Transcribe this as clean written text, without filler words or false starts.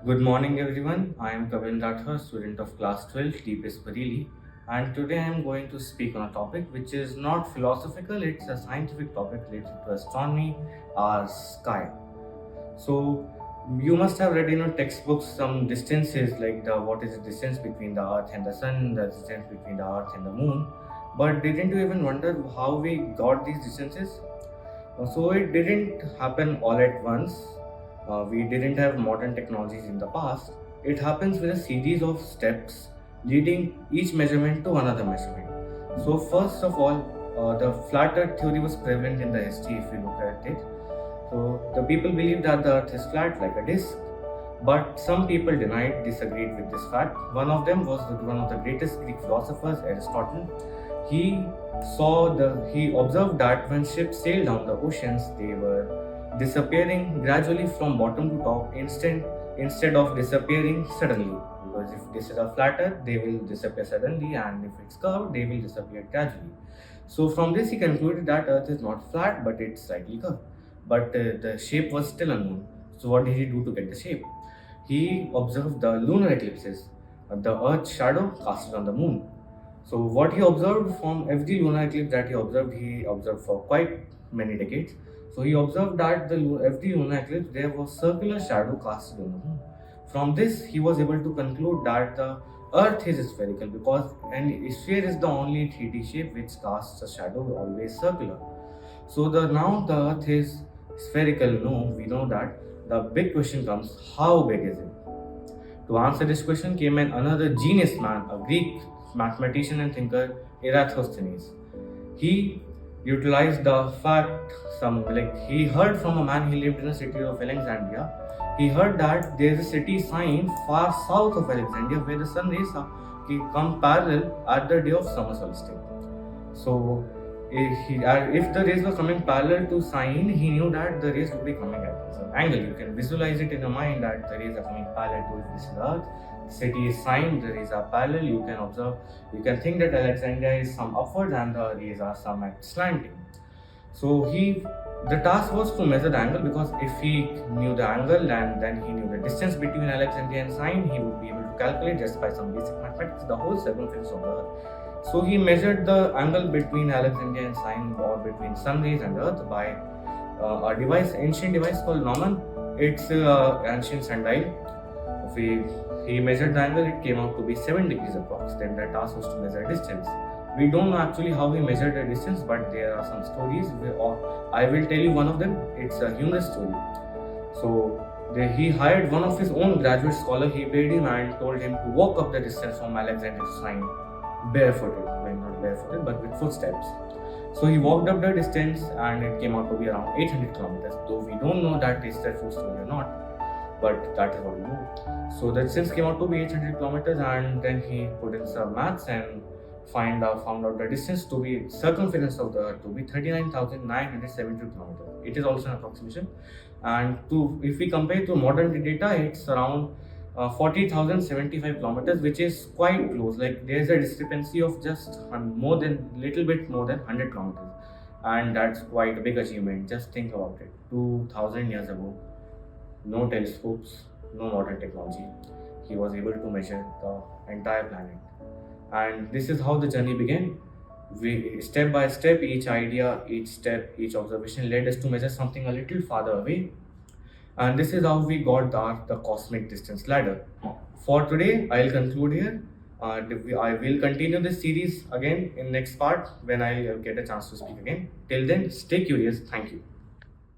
Good morning, everyone. I am 𝐤𝐿𝐽𝐵, student of class 12, DPS Bareilly, and today I am going to speak on a topic which is not philosophical, it's a scientific topic related to astronomy or sky. So, you must have read in your textbooks some distances like what is the distance between the Earth and the Sun, the distance between the Earth and the Moon. But didn't you even wonder how we got these distances? So it didn't happen all at once. We didn't have modern technologies in the past. It happens with a series of steps leading each measurement to another measurement. So first of all, the flat Earth theory was prevalent in the history if you look at it. So the people believed that the Earth is flat like a disc, but some people disagreed with this fact. One of them was one of the greatest Greek philosophers, Aristotle. He he observed that when ships sailed down the oceans, they were disappearing gradually from bottom to top instead of disappearing suddenly. Because if this is a flat Earth, they will disappear suddenly, and if it's curved, they will disappear gradually. So from this, he concluded that Earth is not flat, but it's slightly curved. But the shape was still unknown. So what did he do to get the shape? He observed the lunar eclipses, the Earth's shadow casted on the moon. So what he observed from every lunar eclipse that he observed for quite many decades. So he observed that every lunar eclipse there was circular shadow casted on the moon. From this, he was able to conclude that the Earth is spherical because a sphere is the only 3D shape which casts a shadow always circular. So now the Earth is spherical. No, we know that. The big question comes: how big is it? To answer this question came another genius man, a Greek mathematician and thinker, Eratosthenes. He utilized the fact he heard from a man. He lived in a city of Alexandria. He heard that there is a city 𝐸𝐼 far south of Alexandria where the sun rays come parallel at the day of summer solstice. So if the rays were coming parallel to 𝐸𝐼, he knew that the rays would be coming at some angle. You can visualize it in your mind that the rays are coming parallel to this Earth. The city is 𝐸𝐼, the rays are parallel. You can think that Alexandria is some upward and the rays are some at slanting. So the task was to measure the angle, because if he knew the angle and then he knew the distance between Alexandria and 𝐸𝐼, he would be able to calculate just by some basic mathematics the whole circumference of the Earth. So he measured the angle between Alexandria and 𝐸𝐼, or between sun rays and Earth, by a ancient device called Norman. It's ancient sundial. He measured the angle, it came out to be 7 degrees approx. Then the task was to measure distance. We don't know actually how he measured the distance, but there are some stories. I will tell you one of them. It's a humorous story. So he hired one of his own graduate scholar. He paid him and told him to walk up the distance from Alexandria to 𝐸𝐼 barefooted. Well, not barefooted, but with footsteps. So he walked up the distance and it came out to be around 800 kilometers. Though we don't know that is that true story or not, but that is what we know. So the distance came out to be 800 kilometers, and then he put in some maths and found out the distance to be circumference of the Earth to be 39,972 kilometers. It is also an approximation, and if we compare to modern data, it's around 40,075 kilometers, which is quite close. Like there's a discrepancy of just little bit more than 100 kilometers, and that's quite a big achievement. Just think about it. 2,000 years ago, no telescopes, no modern technology, he was able to measure the entire planet. And this is how the journey began. We step by step, each idea, each step, each observation led us to measure something a little farther away. And this is how we got the cosmic distance ladder. For today, I'll conclude here. I will continue this series again in next part when I'll get a chance to speak again. Till then, stay curious. Thank you.